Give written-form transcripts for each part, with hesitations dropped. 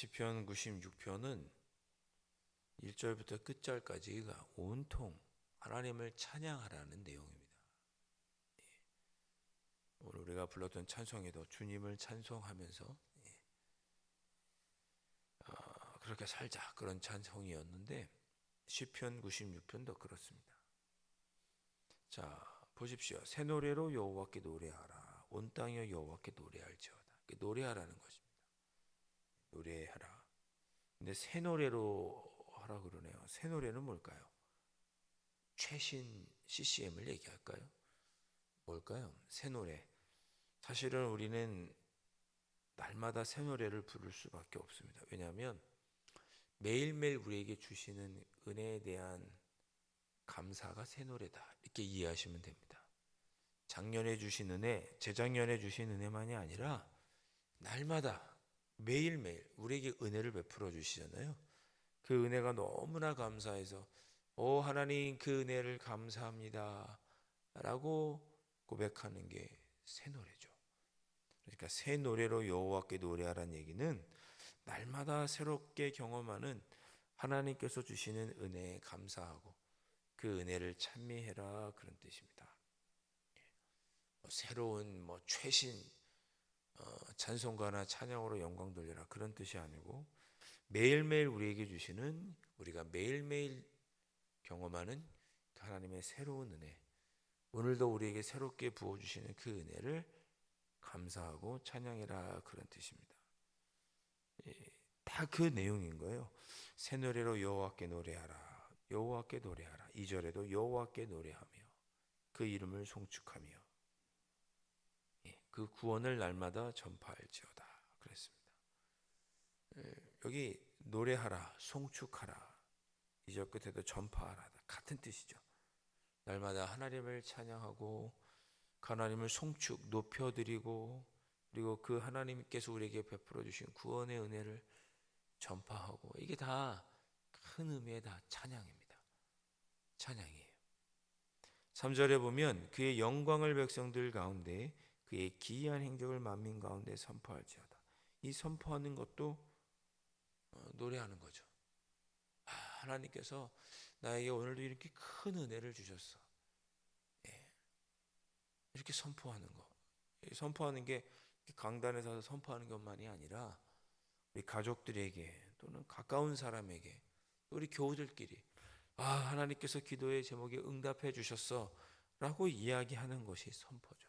시편 96편은 1절부터 끝절까지가 온통 하나님을 찬양하라는 내용입니다. 오늘 우리가 불렀던 찬송에도 주님을 찬송하면서 그렇게 살자 그런 찬송이었는데 시편 96편도 그렇습니다. 자, 보십시오. 새 노래로 여호와께 노래하라. 온 땅이여 여호와께 노래할지어다. 노래하라는 것입니다. 노래하라. 근데 새 노래로 하라 그러네요. 새 노래는 뭘까요? 최신 CCM을 얘기할까요? 뭘까요? 새 노래. 사실은 우리는 날마다 새 노래를 부를 수밖에 없습니다. 왜냐하면 매일매일 우리에게 주시는 은혜에 대한 감사가 새 노래다. 이렇게 이해하시면 됩니다. 작년에 주신 은혜, 재작년에 주신 은혜만이 아니라 날마다 매일매일 우리에게 은혜를 베풀어 주시잖아요. 그 은혜가 너무나 감사해서 하나님 그 은혜를 감사합니다 라고 고백하는 게 새 노래죠. 그러니까 새 노래로 여호와께 노래하라는 얘기는 날마다 새롭게 경험하는 하나님께서 주시는 은혜에 감사하고 그 은혜를 찬미해라 그런 뜻입니다. 새로운 최신 찬송가나 찬양으로 영광 돌려라 그런 뜻이 아니고 매일매일 우리에게 주시는 우리가 매일매일 경험하는 하나님의 새로운 은혜, 오늘도 우리에게 새롭게 부어주시는 그 은혜를 감사하고 찬양해라 그런 뜻입니다. 다 그 내용인 거예요. 새 노래로 여호와께 노래하라. 여호와께 노래하라. 2절에도 여호와께 노래하며 그 이름을 송축하며 그 구원을 날마다 전파할지어다 그랬습니다. 여기 노래하라, 송축하라, 2절 끝에도 전파하라 같은 뜻이죠. 날마다 하나님을 찬양하고 하나님을 송축 높여드리고 그리고 그 하나님께서 우리에게 베풀어 주신 구원의 은혜를 전파하고 이게 다 큰 의미의 다 찬양입니다. 찬양이에요. 3절에 보면 그의 영광을 백성들 가운데 그의 기이한 행적을 만민 가운데 선포할지어다. 이 선포하는 것도 노래하는 거죠. 하나님께서 나에게 오늘도 이렇게 큰 은혜를 주셨어. 이렇게 선포하는 거. 선포하는 게 강단에서 선포하는 것만이 아니라 우리 가족들에게 또는 가까운 사람에게 우리 교우들끼리 하나님께서 기도의 제목에 응답해 주셨어 라고 이야기하는 것이 선포죠.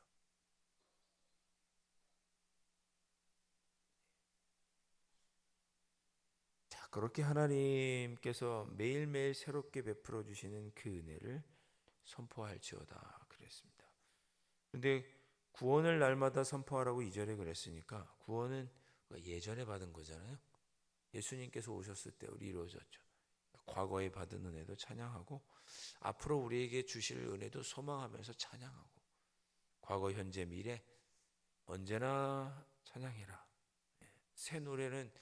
자, 그렇게 하나님께서 매일매일 새롭게 베풀어 주시는 그 은혜를 선포할지어다 그랬습니다. 그런데 구원을 날마다 선포하라고 2절에 그랬으니까 구원은 예전에 받은 거잖아요. 예수님께서 오셨을 때 우리 이루어졌죠. 과거에 받은 은혜도 찬양하고 앞으로 우리에게 주실 은혜도 소망하면서 찬양하고 과거, 현재, 미래 언제나 찬양해라. 새 노래는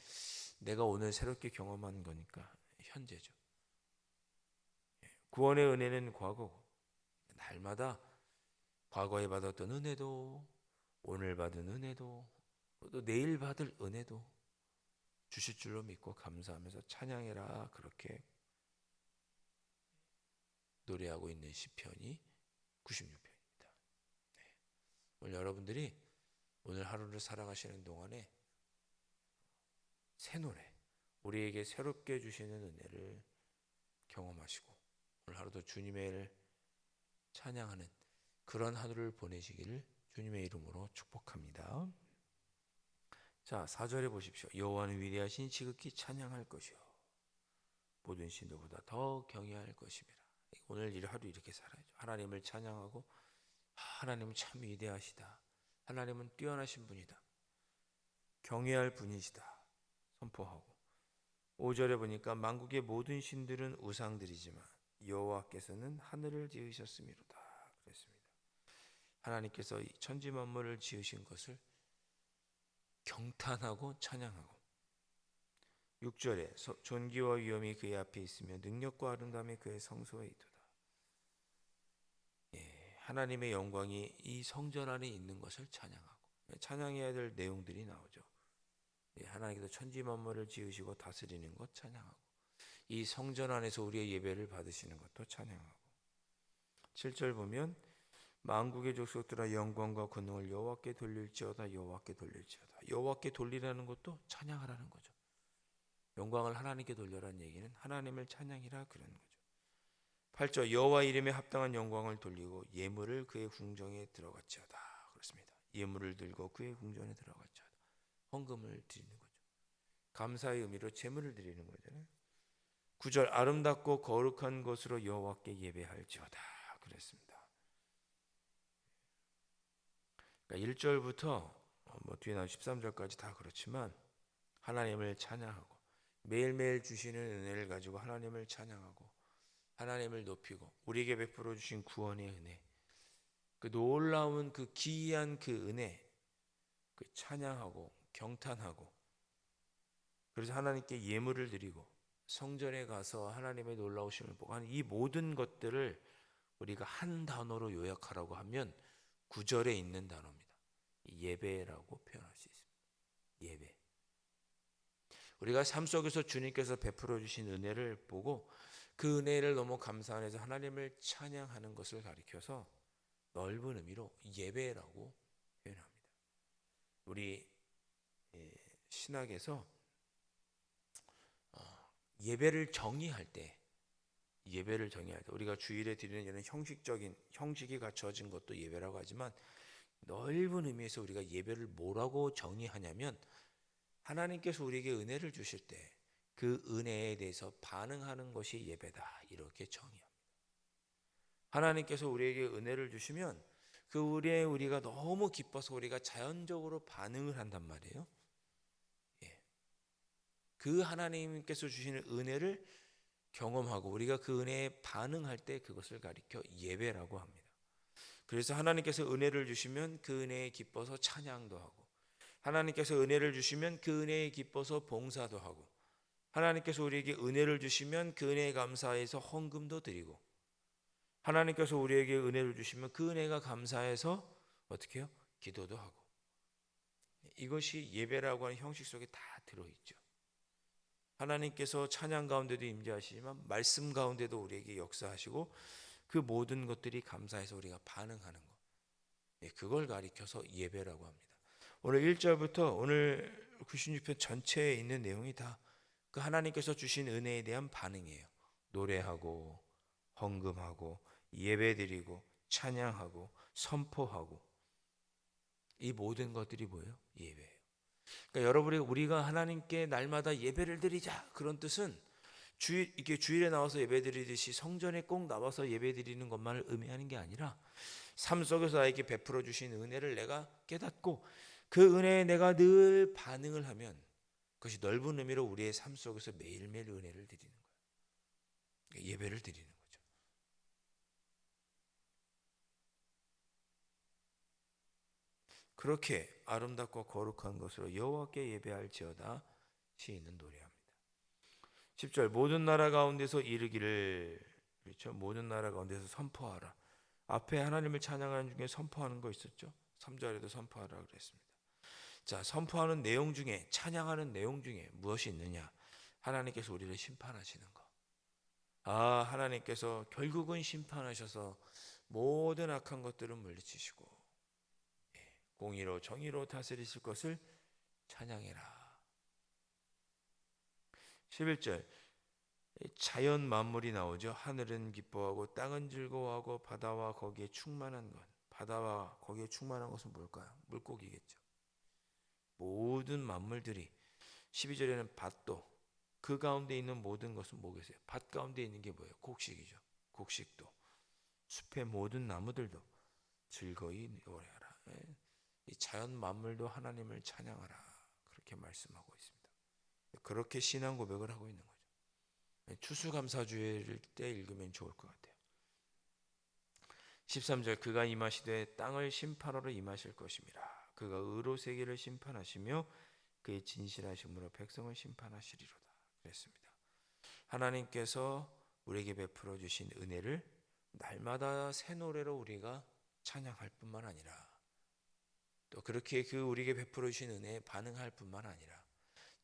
내가 오늘 새롭게 경험한 거니까 현재죠. 구원의 은혜는 과거고 날마다 과거에 받았던 은혜도 오늘 받은 은혜도 또 내일 받을 은혜도 주실 줄로 믿고 감사하면서 찬양해라 그렇게 노래하고 있는 시편이 96편입니다. 오늘 여러분들이 오늘 하루를 살아가시는 동안에 새 노래, 우리에게 새롭게 주시는 은혜를 경험하시고 오늘 하루도 주님의 찬양하는 그런 하루를 보내시기를 주님의 이름으로 축복합니다. 자, 4절에 보십시오. 여호와는 위대하신 지극히 찬양할 것이요 모든 신도보다 더 경외할 것입니다. 오늘 하루 이렇게 살아야죠. 하나님을 찬양하고 하나님은 참 위대하시다. 하나님은 뛰어나신 분이다. 경외할 분이시다. 선포하고 5절에 보니까 만국의 모든 신들은 우상들이지만 여호와께서는 하늘을 지으셨음이로다 그랬습니다. 하나님께서 천지 만물을 지으신 것을 경탄하고 찬양하고 6절에 존귀와 위엄이 그의 앞에 있으며 능력과 아름다움이 그의 성소에 있도다. 하나님의 영광이 이 성전 안에 있는 것을 찬양하고 찬양해야 될 내용들이 나오죠. 하나님께서 천지 만물을 지으시고 다스리는 것 찬양하고, 이 성전 안에서 우리의 예배를 받으시는 것도 찬양하고. 7절 보면 만국의 족속들아 영광과 권능을 여호와께 돌릴지어다. 여호와께 돌릴지어다. 여호와께 돌리라는 것도 찬양하라는 거죠. 영광을 하나님께 돌려라는 얘기는 하나님을 찬양이라 그런 거죠. 8절 여호와 이름에 합당한 영광을 돌리고 예물을 그의 궁정에 들어갈지어다. 그렇습니다. 예물을 들고 그의 궁전에 들어갈지어다. 헌금을 드리는 거죠. 감사의 의미로 제물을 드리는 거잖아요. 9절 아름답고 거룩한 것으로 여호와께 예배할지어다. 그랬습니다. 그러니까 1절부터 뒤에 나온 13절까지 다 그렇지만 하나님을 찬양하고 매일매일 주시는 은혜를 가지고 하나님을 찬양하고 하나님을 높이고 우리에게 베풀어 주신 구원의 은혜, 그 놀라운 그 기이한 그 은혜, 그 찬양하고 경탄하고, 그래서 하나님께 예물을 드리고 성전에 가서 하나님의 놀라우심을 보고 하는 이 모든 것들을 우리가 한 단어로 요약하라고 하면 9절에 있는 단어입니다. 예배라고 표현할 수 있습니다. 예배. 우리가 삶 속에서 주님께서 베풀어 주신 은혜를 보고 그 은혜를 너무 감사해서 하나님을 찬양하는 것을 가리켜서 넓은 의미로 예배라고 표현합니다. 우리 신학에서 예배를 정의할 때 우리가 주일에 드리는 이런 형식적인 형식이 갖춰진 것도 예배라고 하지만 넓은 의미에서 우리가 예배를 뭐라고 정의하냐면 하나님께서 우리에게 은혜를 주실 때 그 은혜에 대해서 반응하는 것이 예배다, 이렇게 정의합니다. 하나님께서 우리에게 은혜를 주시면 그 은혜에 우리가 너무 기뻐서 우리가 자연적으로 반응을 한단 말이에요. 그 하나님께서 주시는 은혜를 경험하고 우리가 그 은혜에 반응할 때 그것을 가리켜 예배라고 합니다. 그래서 하나님께서 은혜를 주시면 그 은혜에 기뻐서 찬양도 하고, 하나님께서 은혜를 주시면 그 은혜에 기뻐서 봉사도 하고, 하나님께서 우리에게 은혜를 주시면 그 은혜에 감사해서 헌금도 드리고, 하나님께서 우리에게 은혜를 주시면 그 은혜가 감사해서 어떻게 해요? 기도도 하고. 이것이 예배라고 하는 형식 속에 다 들어있죠. 하나님께서 찬양 가운데도 임재하시지만 말씀 가운데도 우리에게 역사하시고 그 모든 것들이 감사해서 우리가 반응하는 것, 그걸 가리켜서 예배라고 합니다. 오늘 1절부터 오늘 96편 전체에 있는 내용이 다 그 하나님께서 주신 은혜에 대한 반응이에요. 노래하고 헌금하고 예배드리고 찬양하고 선포하고, 이 모든 것들이 뭐예요? 예배예요. 그러니까 우리가 하나님께 날마다 예배를 드리자, 그런 뜻은 주일에 나와서 예배드리듯이 성전에 꼭 나와서 예배드리는 것만을 의미하는 게 아니라 삶 속에서 나에게 베풀어 주신 은혜를 내가 깨닫고 그 은혜에 내가 늘 반응을 하면 그것이 넓은 의미로 우리의 삶 속에서 매일매일 은혜를 드리는 거예요. 예배를 드리는 거죠. 그렇게 아름답고 거룩한 것으로 여호와께 예배할지어다 시인은 노래합니다. 10절 모든 나라 가운데서 이르기를, 그렇죠? 모든 나라 가운데서 선포하라. 앞에 하나님을 찬양하는 중에 선포하는 거 있었죠? 3절에도 선포하라 그랬습니다. 자, 선포하는 내용 중에, 찬양하는 내용 중에 무엇이 있느냐? 하나님께서 우리를 심판하시는 거. 하나님께서 결국은 심판하셔서 모든 악한 것들을 물리치시고 공의로 정의로 다스리실 것을 찬양해라. 11절 자연 만물이 나오죠. 하늘은 기뻐하고 땅은 즐거워하고 바다와 거기에 충만한 것. 바다와 거기에 충만한 것은 뭘까요? 물고기겠죠. 모든 만물들이, 12절에는 밭도, 그 가운데 있는 모든 것은 뭐겠어요? 밭 가운데 있는 게 뭐예요? 곡식이죠. 곡식도, 숲의 모든 나무들도 즐거이 노래하라. 이 자연 만물도 하나님을 찬양하라, 그렇게 말씀하고 있습니다. 그렇게 신앙 고백을 하고 있는 거죠. 추수감사주일 때 읽으면 좋을 것 같아요. 13절 그가 임하시되 땅을 심판하러 임하실 것임이라. 그가 의로 세계를 심판하시며 그의 진실하심으로 백성을 심판하시리로다 그랬습니다. 하나님께서 우리에게 베풀어 주신 은혜를 날마다 새 노래로 우리가 찬양할 뿐만 아니라 또 그렇게 그 우리에게 베풀어 주신 은혜에 반응할 뿐만 아니라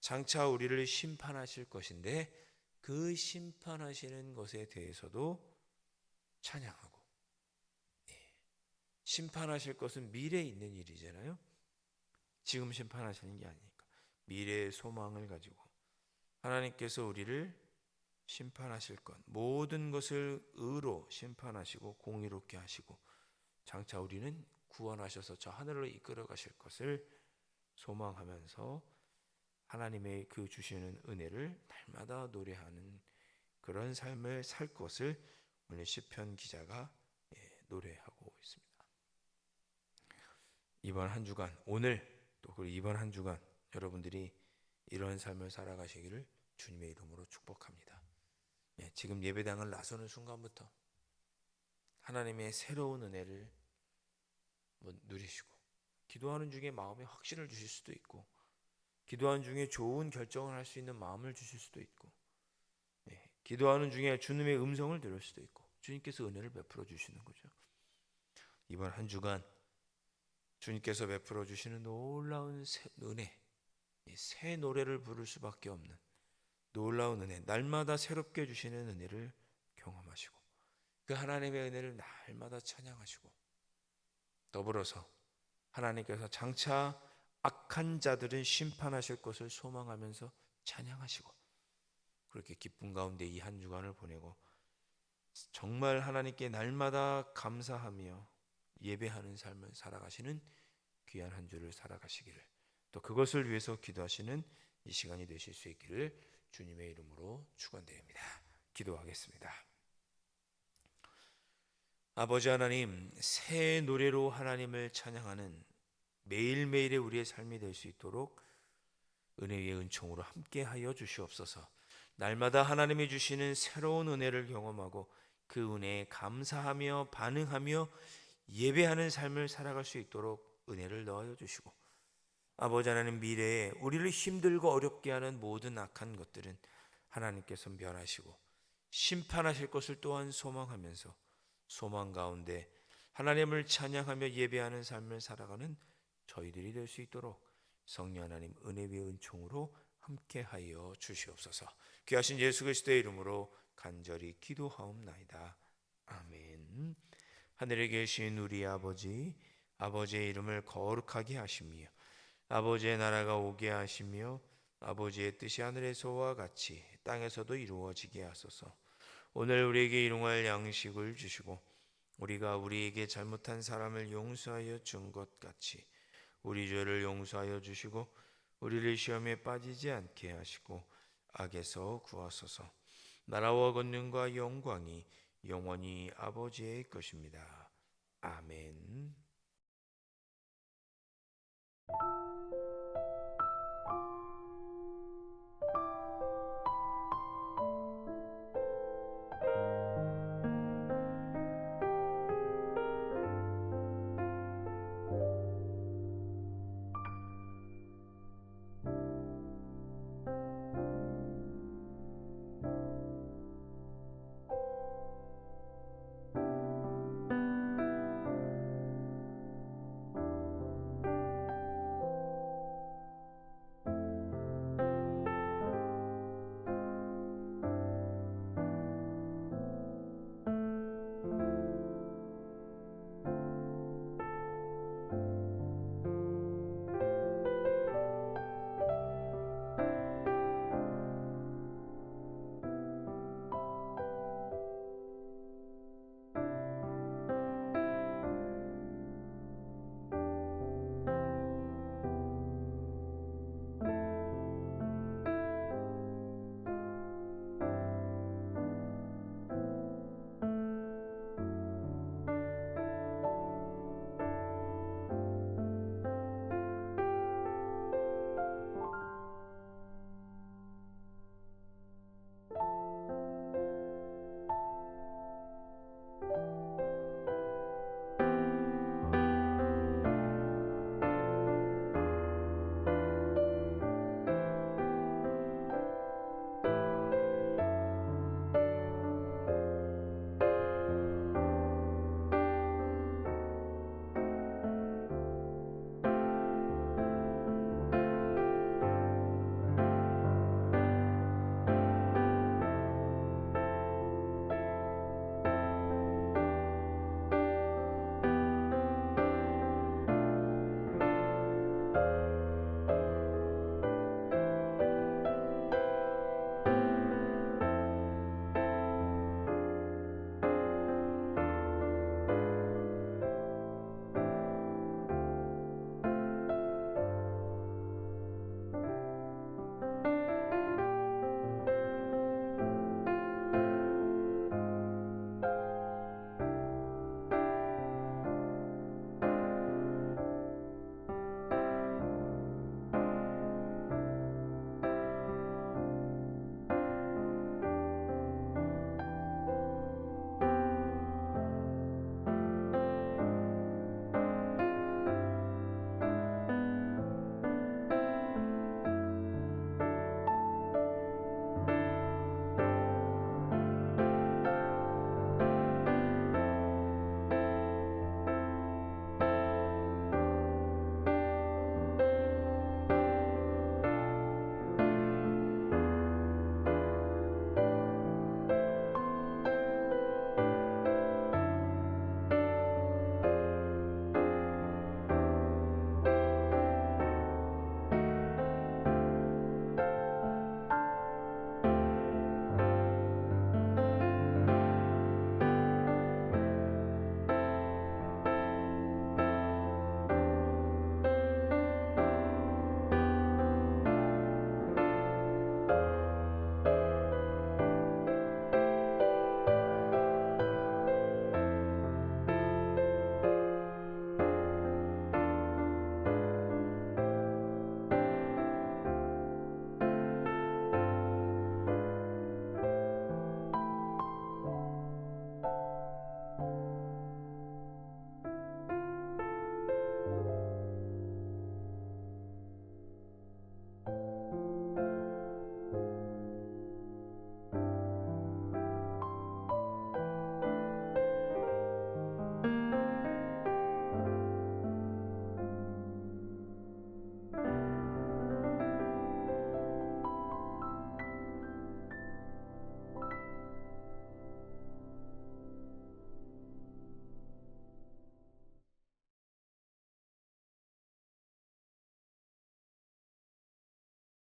장차 우리를 심판하실 것인데 그 심판하시는 것에 대해서도 찬양하고, 심판하실 것은 미래에 있는 일이잖아요. 지금 심판하시는 게 아니니까 미래의 소망을 가지고 하나님께서 우리를 심판하실 것, 모든 것을 의로 심판하시고 공의롭게 하시고 장차 우리는 구원하셔서 저 하늘로 이끌어 가실 것을 소망하면서 하나님의 그 주시는 은혜를 날마다 노래하는 그런 삶을 살 것을 오늘 시편 기자가 노래하고 있습니다. 이번 한 주간, 오늘 또 그리고 이번 한 주간 여러분들이 이런 삶을 살아가시기를 주님의 이름으로 축복합니다. 지금 예배당을 나서는 순간부터 하나님의 새로운 은혜를 누리시고, 기도하는 중에 마음에 확신을 주실 수도 있고, 기도하는 중에 좋은 결정을 할 수 있는 마음을 주실 수도 있고, 기도하는 중에 주님의 음성을 들을 수도 있고, 주님께서 은혜를 베풀어 주시는 거죠. 이번 한 주간 주님께서 베풀어 주시는 놀라운 은혜, 새 노래를 부를 수밖에 없는 놀라운 은혜, 날마다 새롭게 주시는 은혜를 경험하시고 그 하나님의 은혜를 날마다 찬양하시고, 더불어서 하나님께서 장차 악한 자들은 심판하실 것을 소망하면서 찬양하시고, 그렇게 기쁨 가운데 이 한 주간을 보내고 정말 하나님께 날마다 감사하며 예배하는 삶을 살아가시는 귀한 한 주를 살아가시기를, 또 그것을 위해서 기도하시는 이 시간이 되실 수 있기를 주님의 이름으로 축원드립니다. 기도하겠습니다. 아버지 하나님, 새 노래로 하나님을 찬양하는 매일매일의 우리의 삶이 될 수 있도록 은혜의 은총으로 함께하여 주시옵소서. 날마다 하나님이 주시는 새로운 은혜를 경험하고 그 은혜에 감사하며 반응하며 예배하는 삶을 살아갈 수 있도록 은혜를 넣어 주시고, 아버지 하나님, 미래에 우리를 힘들고 어렵게 하는 모든 악한 것들은 하나님께서 멸하시고 심판하실 것을 또한 소망하면서 소망 가운데 하나님을 찬양하며 예배하는 삶을 살아가는 저희들이 될 수 있도록 성령 하나님 은혜의 은총으로 함께하여 주시옵소서. 귀하신 예수 그리스도의 이름으로 간절히 기도하옵나이다. 아멘. 하늘에 계신 우리 아버지, 아버지의 이름을 거룩하게 하시며 아버지의 나라가 오게 하시며 아버지의 뜻이 하늘에서와 같이 땅에서도 이루어지게 하소서. 오늘 우리에게 일용할 양식을 주시고 우리가 우리에게 잘못한 사람을 용서하여 준 것 같이 우리 죄를 용서하여 주시고 우리를 시험에 빠지지 않게 하시고 악에서 구하소서. 나라와 권능과 영광이 영원히 아버지의 것입니다. 아멘.